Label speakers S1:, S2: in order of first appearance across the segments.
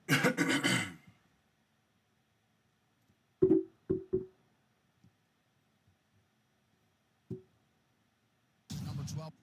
S1: Number 12.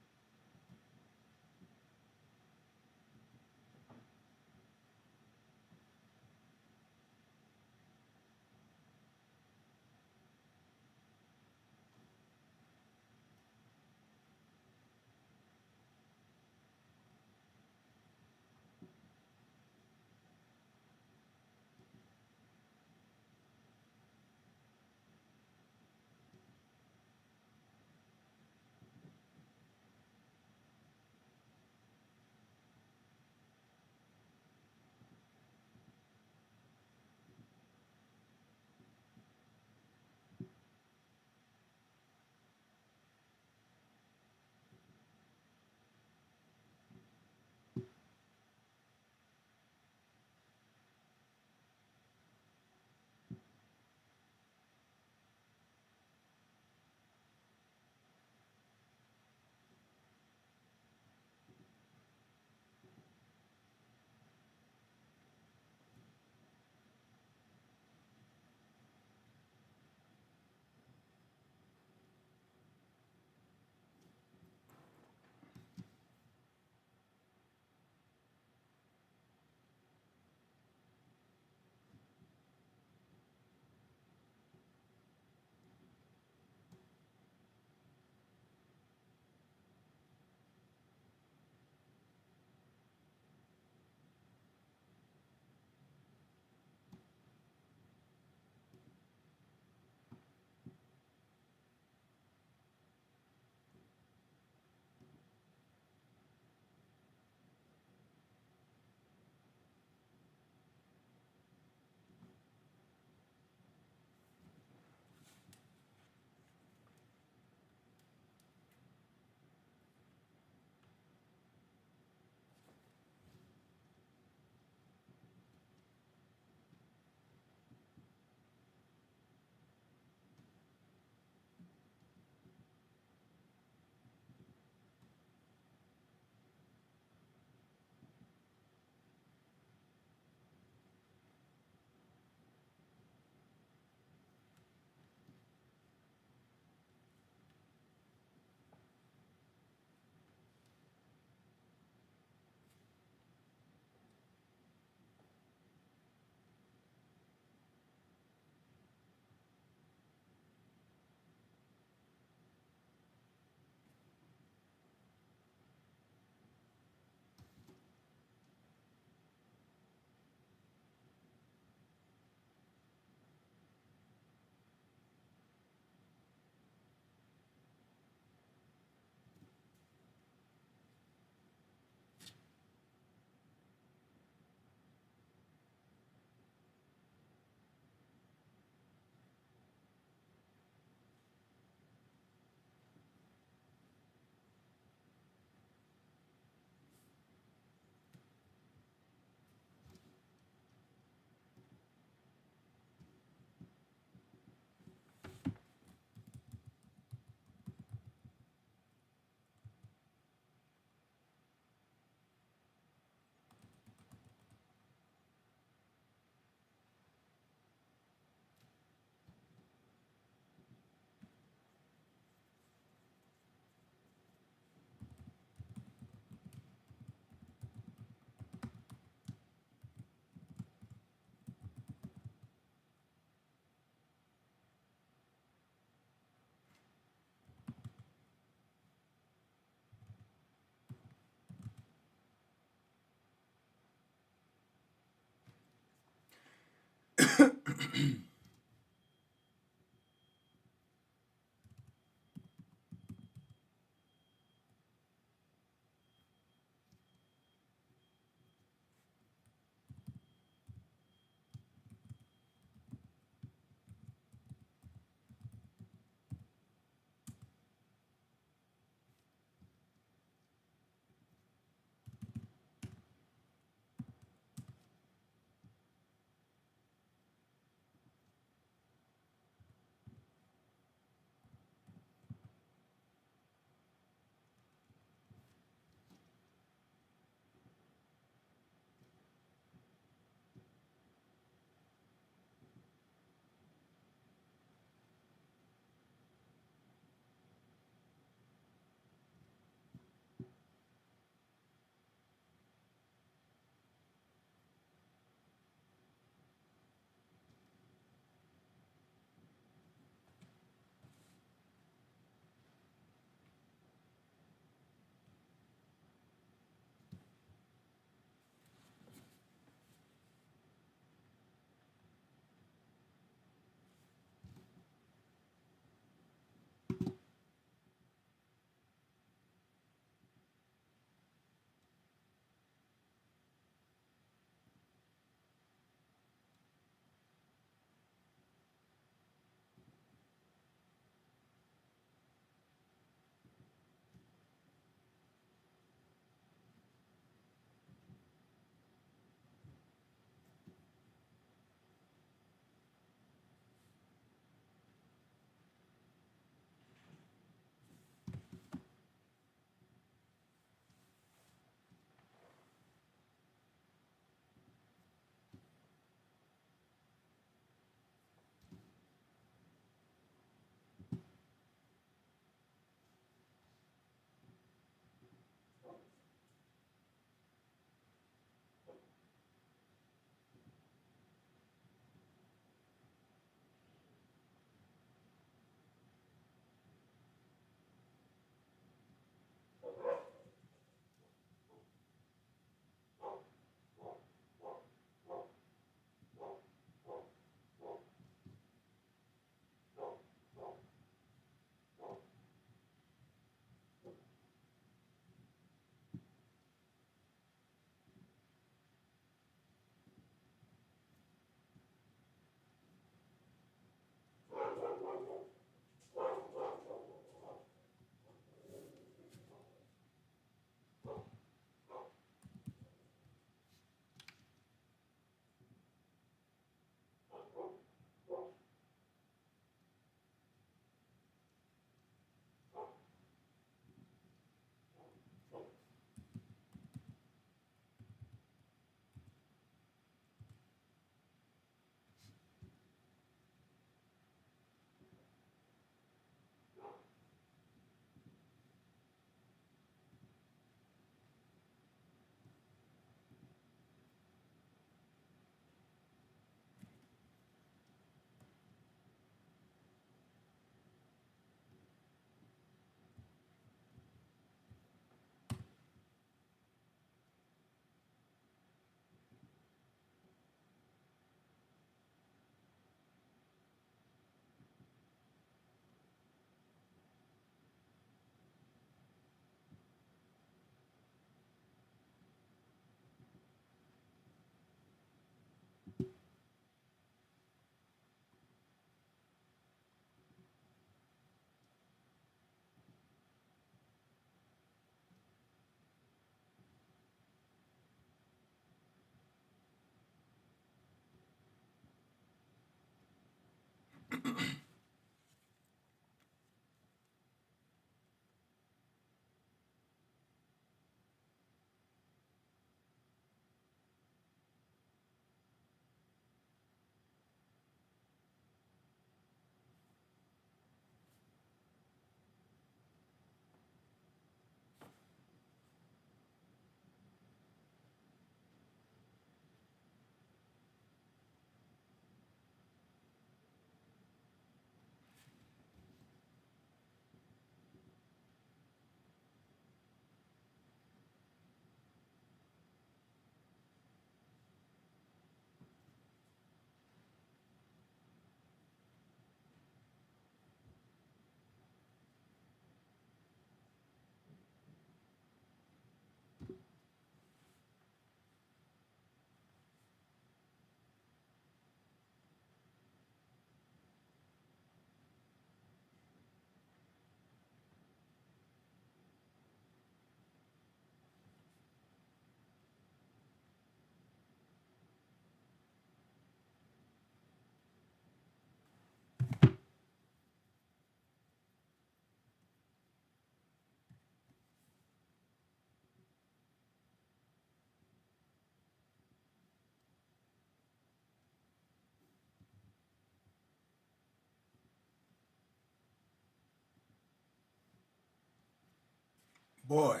S2: Boy,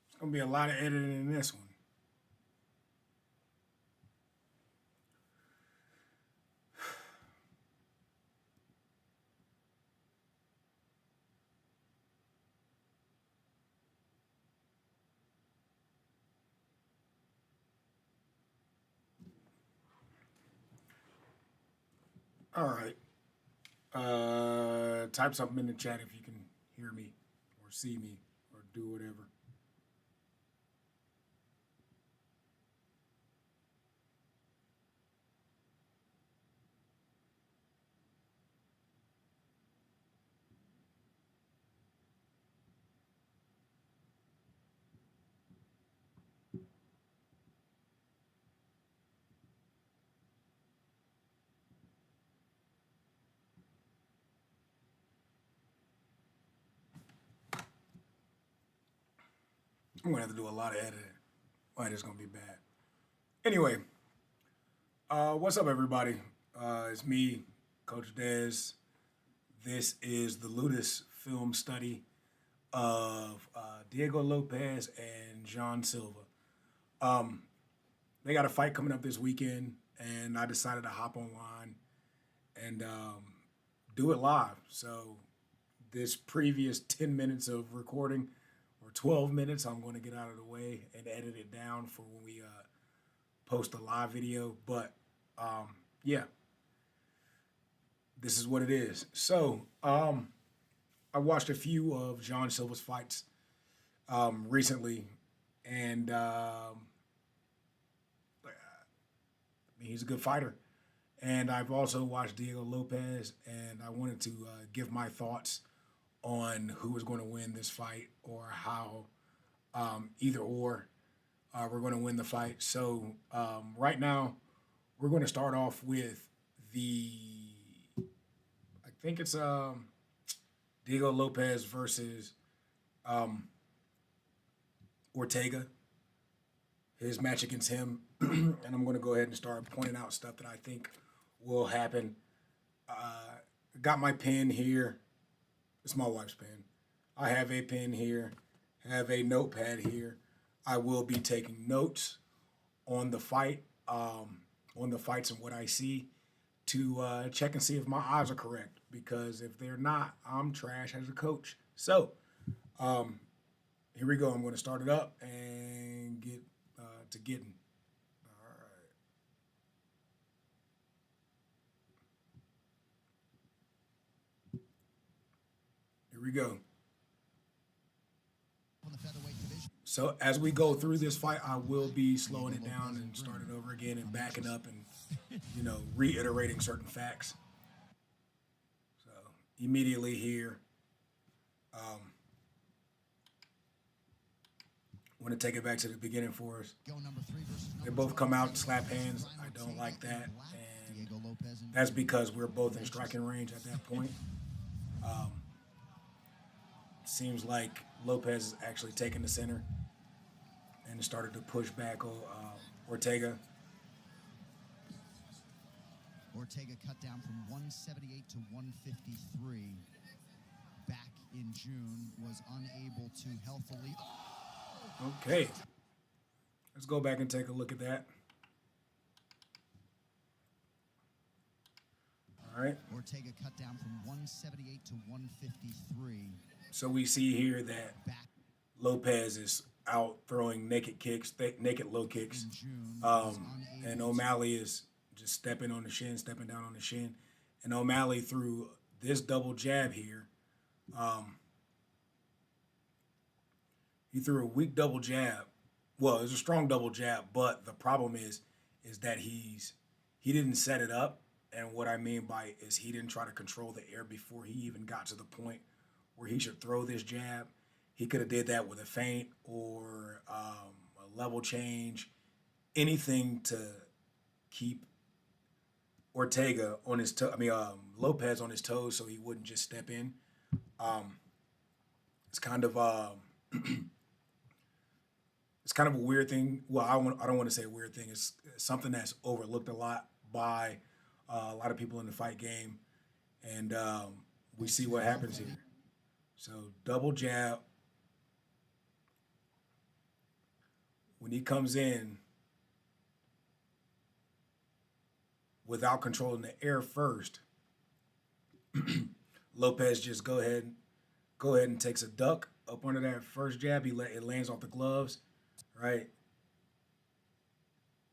S2: it's going to be a lot of editing in this one. All right. Type something in the chat if you can hear me or see me or do whatever. I'm going to have to do a lot of editing. Why, this is going to be bad. Anyway, what's up, everybody? It's me, Coach Dez. This is the Ludus film study of Diego Lopes and John Silva. They got a fight coming up this weekend, and I decided to hop online and do it live. So this previous 10 minutes of recording or 12 minutes, I'm going to get out of the way and edit it down for when we post a live video. But yeah, this is what it is. So I watched a few of John Silva's fights recently, and he's a good fighter. And I've also watched Diego Lopes, and I wanted to give my thoughts on who was going to win this fight or how either or we're going to win the fight. So right now, we're going to start off with I think it's Diego Lopes versus Ortega, his match against him. And I'm going to go ahead and start pointing out stuff that I think will happen. Got my pen here. It's my wife's pen. I have a pen here, have a notepad here. I will be taking notes on the fight, on the fights and what I see to check and see if my eyes are correct. Because if they're not, I'm trash as a coach. So here we go. I'm going to start it up and get to getting. All right. Here we go. So as we go through this fight, I will be slowing it down and starting over again and backing up and, reiterating certain facts. So immediately here, want to take it back to the beginning for us. They both come out and slap hands. I don't like that, and that's because we're both in striking range at that point. Seems like Lopes is actually taking the center and started to push back Ortega.
S1: Ortega cut down from 178 to 153 back in June, was unable to healthily.
S2: Okay. Let's go back and take a look at that. All right.
S1: Ortega cut down from 178 to 153.
S2: So we see here that Lopes is out throwing naked kicks, naked low kicks. And O'Malley is just stepping on the shin, stepping down on the shin. And O'Malley threw this double jab here. He threw a weak double jab. Well, it was a strong double jab, but the problem is that he didn't set it up. And what I mean by it is he didn't try to control the air before he even got to the point where he should throw this jab. He could have did that with a feint or a level change, anything to keep Ortega on his Lopes on his toes so he wouldn't just step in. It's kind of it's kind of a weird thing. Well, I don't want to say a weird thing. It's something that's overlooked a lot by a lot of people in the fight game, and we see what happens here. So double jab, when he comes in without controlling the air first, Lopes just go ahead and takes a duck up under that first jab. It lands off the gloves, right?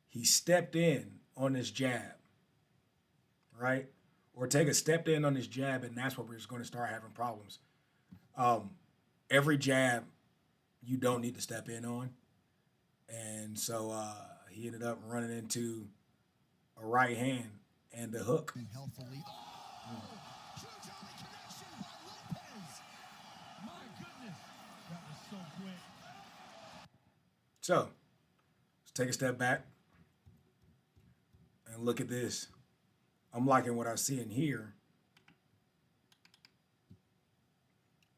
S2: He stepped in on this jab, right? Ortega stepped in on this jab, and that's where we're just going to start having problems. Every jab you don't need to step in on. And so he ended up running into a right hand and the hook.
S1: Healthily. Oh, huge early connection by Lopes.
S3: My goodness, that was so quick.
S2: So let's take a step back and look at this. I'm liking what I see in here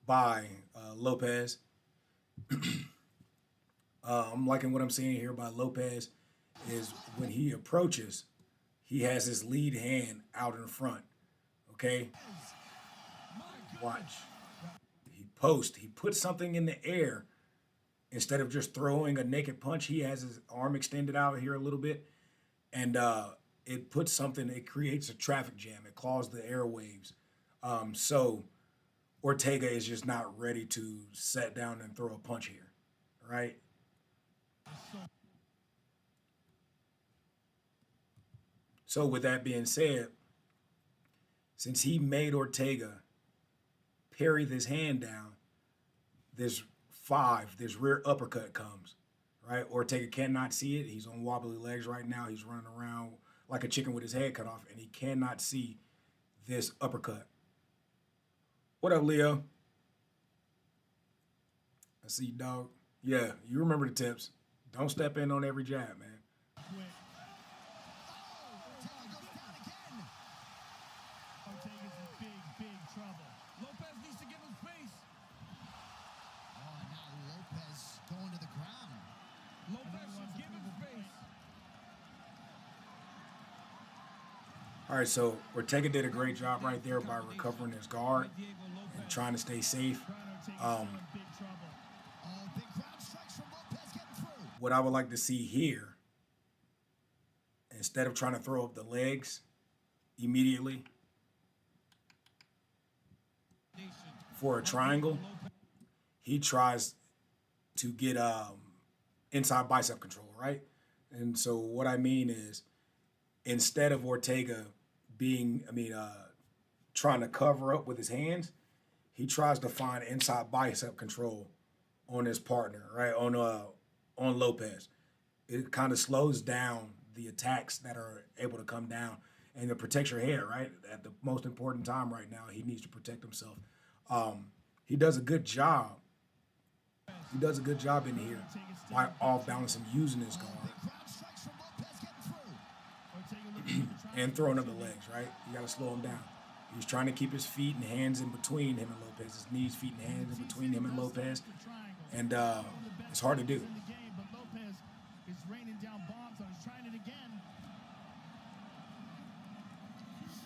S2: by Lopes. I'm liking what I'm seeing here by Lopes is when he approaches, he has his lead hand out in front. Okay? Watch. He puts something in the air. Instead of just throwing a naked punch, he has his arm extended out here a little bit. And it puts something, it creates a traffic jam. It clogs the airwaves. So Ortega is just not ready to sit down and throw a punch here, right? So with that being said, since he made Ortega parry this hand down, this rear uppercut comes, right? Ortega cannot see it. He's on wobbly legs right now. He's running around like a chicken with his head cut off, and he cannot see this uppercut. What up, Leo? I see you, dog. Yeah, you remember the tips. Don't step in on every jab, man.
S3: Ortega's in big trouble. Lopes needs to give him space.
S1: Oh, and now Lopes going to the ground.
S3: Lopes should give him space.
S2: All right, so Ortega did a great job right there by recovering his guard and trying to stay safe.
S1: Big crowd strikes from Lopes getting through.
S2: What I would like to see here, instead of trying to throw up the legs immediately for a triangle, he tries to get inside bicep control, right? And so what I mean is, instead of Ortega trying to cover up with his hands, he tries to find inside bicep control on his partner, right? On Lopes. It kind of slows down the attacks that are able to come down, and it protects your head, right? At the most important time right now, he needs to protect himself. He does a good job. He does a good job in here by off balancing, using his guard and throwing up the legs, right? You got to slow him down. He's trying to keep his feet and hands in between him and Lopes. His knees, feet, and hands in between him and Lopes. And it's hard to do.
S3: But Lopes is raining down bombs on us, trying it again.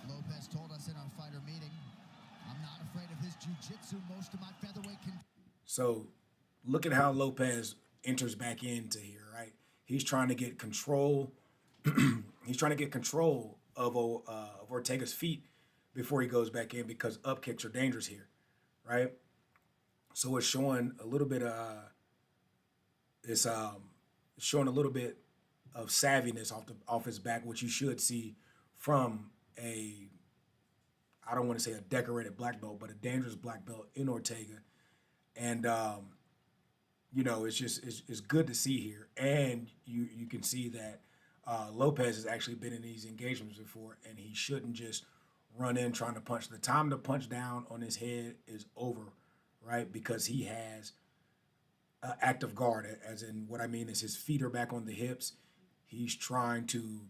S1: Lopes told us in our fighter meeting, I'm not afraid of his jiu-jitsu. Most of my featherweight can.
S2: So look at how Lopes enters back into here, right? He's trying to get control. He's trying to get control of Ortega's feet before he goes back in, because up kicks are dangerous here, right? So it's showing a little bit of savviness off his back, which you should see from I don't want to say a decorated black belt, but a dangerous black belt in Ortega. And it's good to see here. And you can see that Lopes has actually been in these engagements before, and he shouldn't just run in trying to punch. The time to punch down on his head is over, right? Because he has active guard, as in what I mean is his feet are back on the hips. He's trying to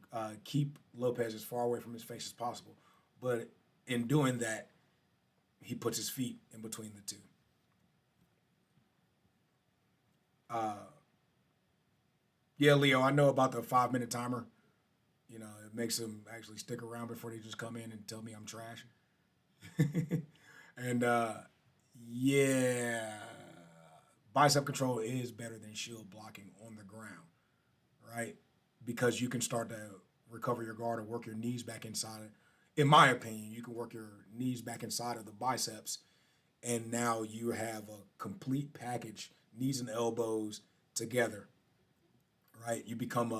S2: keep Lopes as far away from his face as possible. But in doing that, he puts his feet in between the two. Yeah, Leo, I know about the 5-minute timer. You know, it makes them actually stick around before they just come in and tell me I'm trash. And yeah, bicep control is better than shield blocking on the ground, right? Because you can start to recover your guard or work your knees back inside. In my opinion, you can work your knees back inside of the biceps, and now you have a complete package, knees and elbows together, right? You become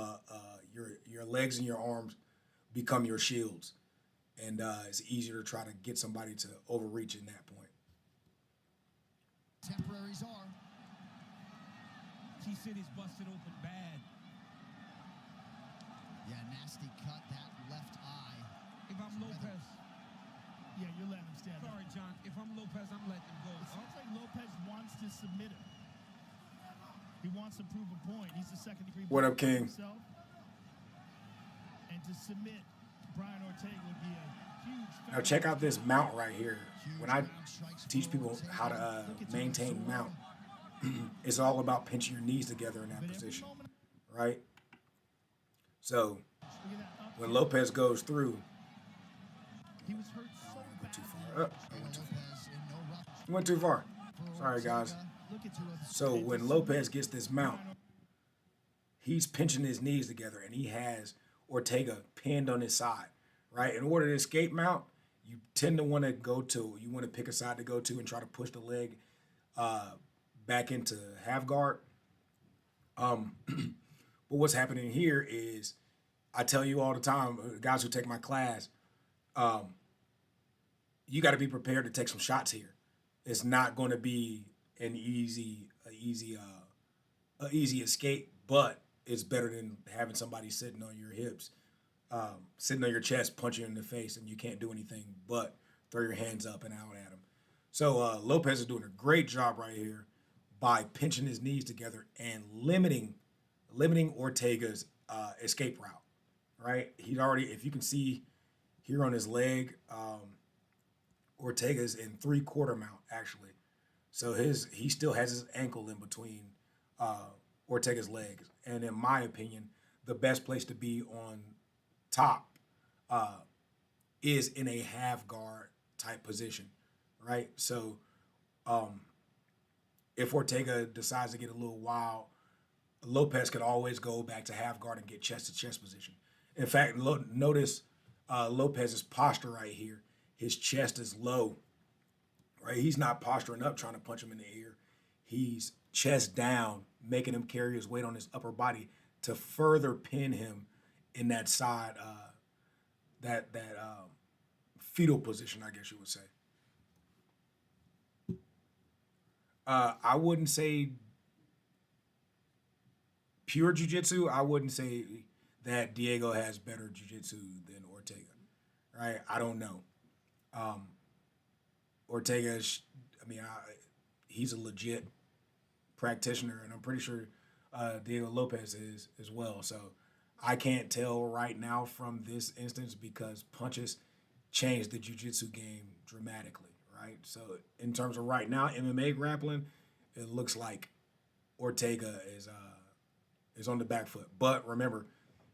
S2: your legs and your arms become your shields, and it's easier to try to get somebody to overreach in that point.
S1: Temporaries are.
S3: T-City's busted open bad.
S1: Yeah, nasty cut, that left eye.
S3: If I'm Lopez,
S4: Yeah, you're letting him stand up.
S3: sorry, John. If I'm Lopez, I'm letting him go.
S4: It sounds like Lopez wants to submit him. He wants to prove a point. He's a second-degree.
S2: What up, King?
S4: Himself. And to submit Brian Ortega would be a huge.
S2: Now check out this mount right here. When I teach people how to maintain mount, it's all about pinching your knees together in that position, right? So when Lopez goes through,
S4: He was hurt so
S2: went too
S4: badly.
S2: far. I went too far. He went too far. Sorry, guys.
S4: Look at
S2: So when Lopez gets this mount, he's pinching his knees together, and he has Ortega pinned on his side, right? In order to escape mount, you tend to want to you want to pick a side to go to and try to push the leg back into half guard. But what's happening here is, I tell you all the time, guys who take my class, you got to be prepared to take some shots here. It's not going to be an easy escape, but it's better than having somebody sitting on your hips, sitting on your chest, punching you in the face, and you can't do anything but throw your hands up and out at him. So Lopez is doing a great job right here by pinching his knees together and limiting Ortega's escape route, right? He's already, if you can see here on his leg, Ortega's in 3/4 mount, actually. So he still has his ankle in between Ortega's legs. And in my opinion, the best place to be on top is in a half guard type position, right? So if Ortega decides to get a little wild, Lopez could always go back to half guard and get chest to chest position. In fact, notice Lopez's posture right here. His chest is low, right? He's not posturing up trying to punch him in the ear. He's chest down, making him carry his weight on his upper body to further pin him in that side, that fetal position, I guess you would say. I wouldn't say pure jiu-jitsu. I wouldn't say that Diego has better jiu-jitsu than Ortega, right? I don't know. Ortega, he's a legit practitioner, and I'm pretty sure Diego Lopez is as well. So I can't tell right now from this instance because punches changed the jiu-jitsu game dramatically, right? So in terms of right now, MMA grappling, it looks like Ortega is on the back foot. But remember,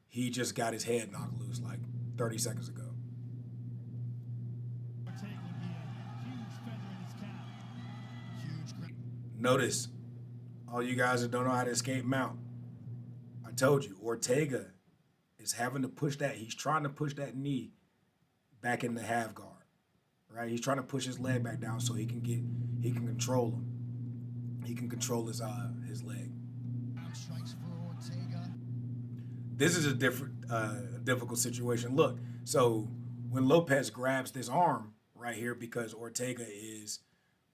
S2: he just got his head knocked loose like 30 seconds ago.
S4: Ortega would be a huge feather in his cap.
S2: Notice, all you guys that don't know how to escape mount, I told you, Ortega is having to push that. He's trying to push that knee back in the half guard, right? He's trying to push his leg back down so he can control him. He can control his leg.
S1: Strikes for Ortega.
S2: This is a difficult situation. Look, so when Lopez grabs this arm right here because Ortega is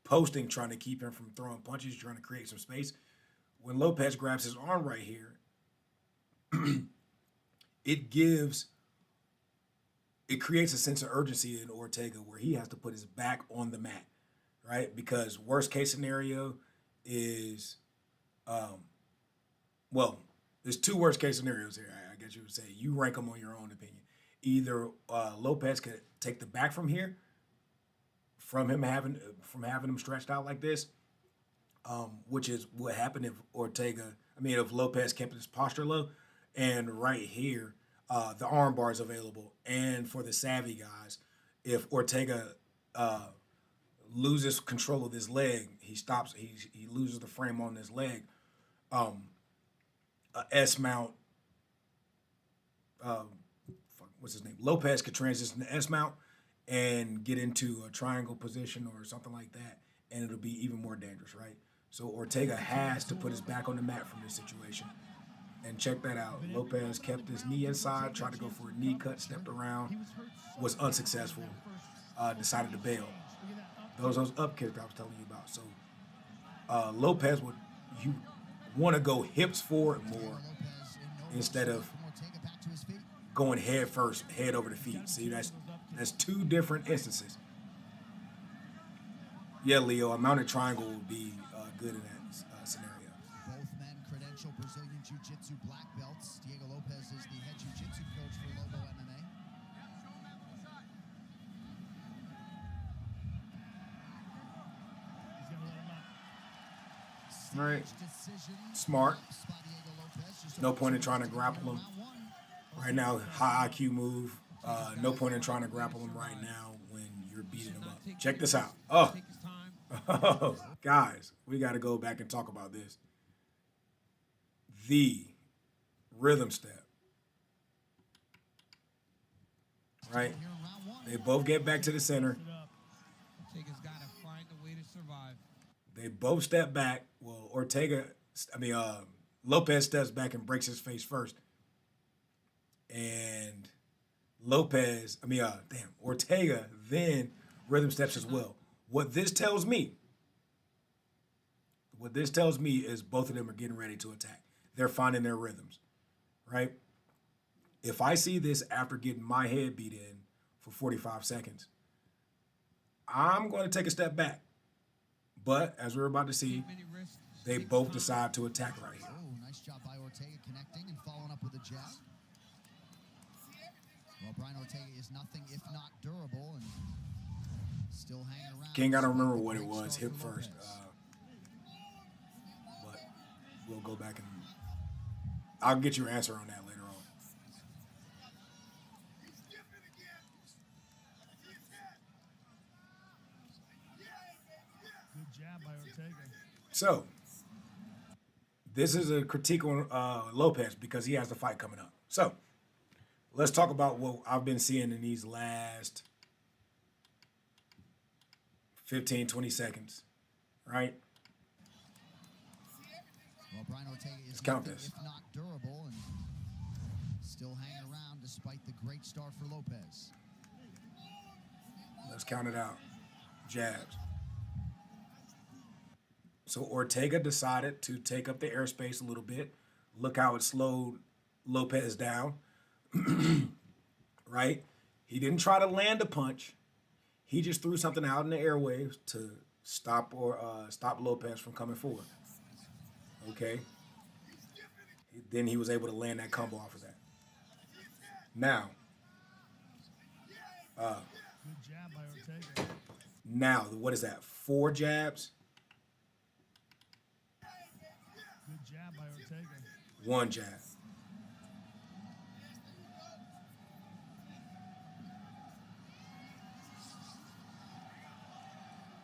S2: posting, trying to keep him from throwing punches, trying to create some space. When Lopez grabs his arm right here, it creates a sense of urgency in Ortega where he has to put his back on the mat, right? Because worst case scenario is, there's two worst case scenarios here, I guess you would say. You rank them on your own opinion. Either Lopez could take the back from here, from having him stretched out like this, which is what happened if Lopez kept his posture low, and right here, the arm bar is available. And for the savvy guys, if Ortega loses control of this leg. He stops. He loses the frame on this leg. A S mount. What's his name? Lopes could transition to S mount and get into a triangle position or something like that, and it'll be even more dangerous, right? So Ortega has to put his back on the mat from this situation. And check that out. Lopes kept his knee inside, tried to go for a knee cut, stepped around, was unsuccessful, decided to bail. Those up kicks I was telling you about. So Lopes you want to go hips forward more instead of going head first, head over the feet. See, that's two different instances. Yeah, Leo, a mounted triangle would be good in that scenario.
S1: Both men credentialed Brazilian Jiu-Jitsu black belts. Diego Lopes is the head Jiu-Jitsu coach for Lobo MMA.
S4: He's gonna let him up.
S2: All right.
S1: Decision
S2: Smart.
S1: by Diego Lopes. Just
S2: No point in trying to grapple him. Right now, high IQ move. No point in trying to grapple him right now when you're beating him up. Check this out. Oh, guys, we got to go back and talk about this. The rhythm step. Right? They both get back to the center.
S3: Ortega's got to find a way to survive.
S2: They both step back. Well, Lopes steps back and breaks his face first. And Ortega then rhythm steps as well. What this tells me is both of them are getting ready to attack. They're finding their rhythms, right? If I see this after getting my head beat in for 45 seconds, I'm going to take a step back. But as we're about to see, they both decide to attack right here.
S1: Oh, nice job by Ortega connecting and following up with a jab. Well, Brian Ortega is nothing if not durable and still hanging around.
S2: King, I don't remember what it was, hip first. But we'll go back and I'll get your answer on that later on.
S4: Good jab by Ortega.
S2: So, this is a critique on Lopes because he has the fight coming up. So, let's talk about what I've been seeing in these last 15, 20 seconds, right?
S1: Well, Brian Ortega is
S2: Let's count
S1: nothing
S2: this.
S1: if not durable and still hanging around despite the great start for Lopes.
S2: Let's count it out. Jabs. So Ortega decided to take up the airspace a little bit. Look how it slowed Lopes down. Right? He didn't try to land a punch. He just threw something out in the airwaves to stop Lopes from coming forward. Okay? Then he was able to land that combo off of that. Now,
S4: Good jab by Ortega.
S2: now, what is that? 4 jabs?
S4: Good jab by Ortega.
S2: 1 jab.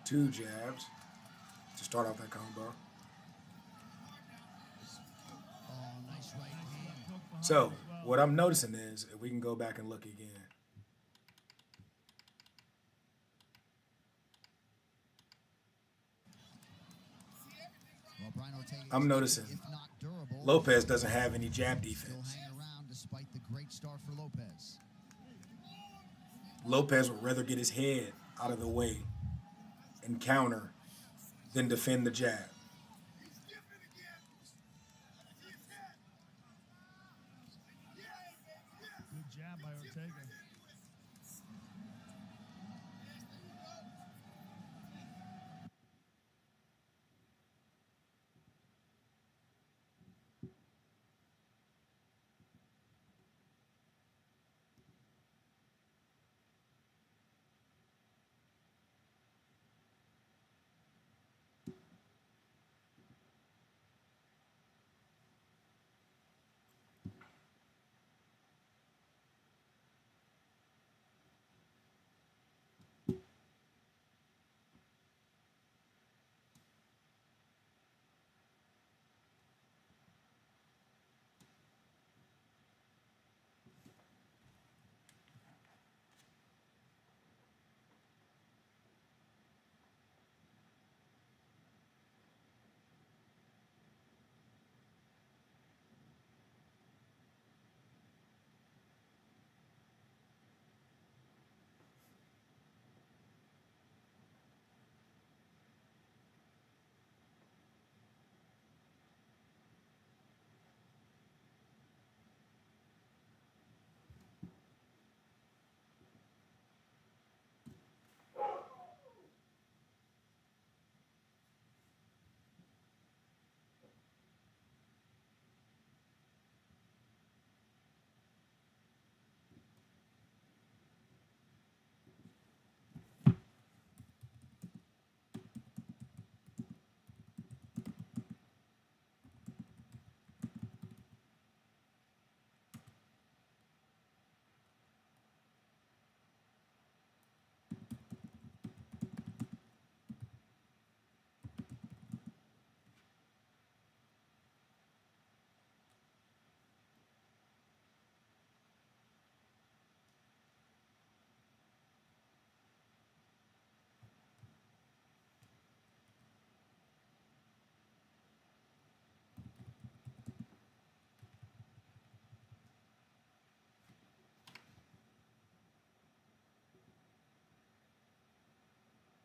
S2: Two jabs to start off that combo.
S1: Oh, nice right hand.
S2: So, what I'm noticing is, if we can go back and look again.
S1: Well, Brian Ortega
S2: I'm
S1: is
S2: noticing
S1: nothing if not durable.
S2: Lopes doesn't have any jab
S1: Still
S2: defense.
S1: hanging around despite the great start for Lopes.
S2: Lopes would rather get his head out of the way and counter than defend the jab.
S4: Good jab by Ortega.